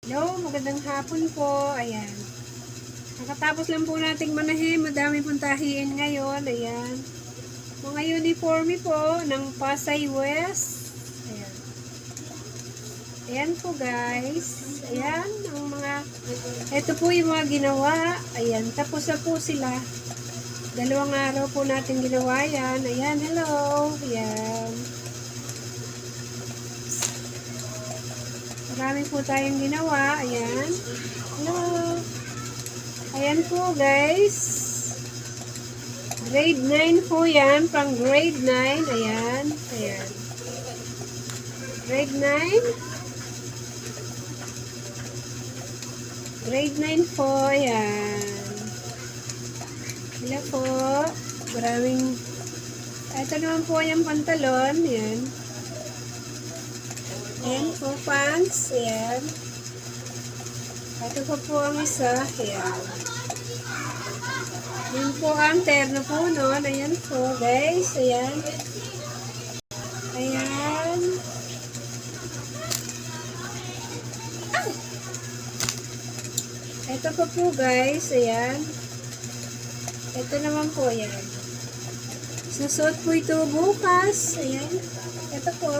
Hello, magandang hapon po. Ayan. Nakatapos lang po nating manahin. Madami pong tahiin ngayon. Ayan. Mga uniforme po ng Pasay West. Ayan. Ayan po guys. Ayan. Ito po yung mga ginawa. Ayan. Tapos na po sila. 2 araw po natin ginawa yan. Ayan. Hello. Ayan. Marami po tayong ginawa. Ayan. Hello. Ayan po guys. Grade 9 po yan. Pang grade 9. Ayan. Ayan. Grade 9. Grade 9 po. Ayan. Hello po. Maraming. Ito naman po yung pantalon. Ayan. Ayan po, pants. Ayan. Ito po ang isa. Ayan. Ayan po ang terno po noon. Ayan po, guys. Ayan. Ayan. Ito po guys. Ayan. Ito naman po, ayan. Susuot po ito bukas. Ayan. Ito po.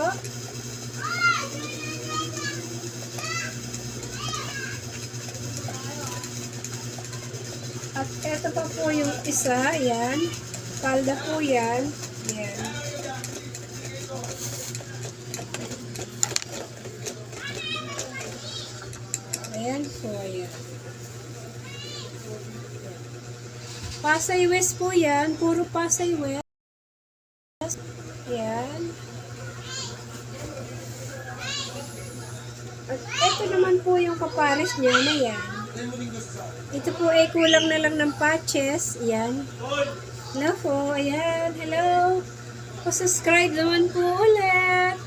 At ito pa po yung isa, ayan. Palda po yan. Ayan. Ayan po, ayan. Pasay West po yan. Puro Pasay West. Ayan. At ito naman po yung kapares niya na yan. Ito po ay kulang na lang ng patches. Ayan. Hello po. Ayan. Hello. Pa-subscribe naman po ulit.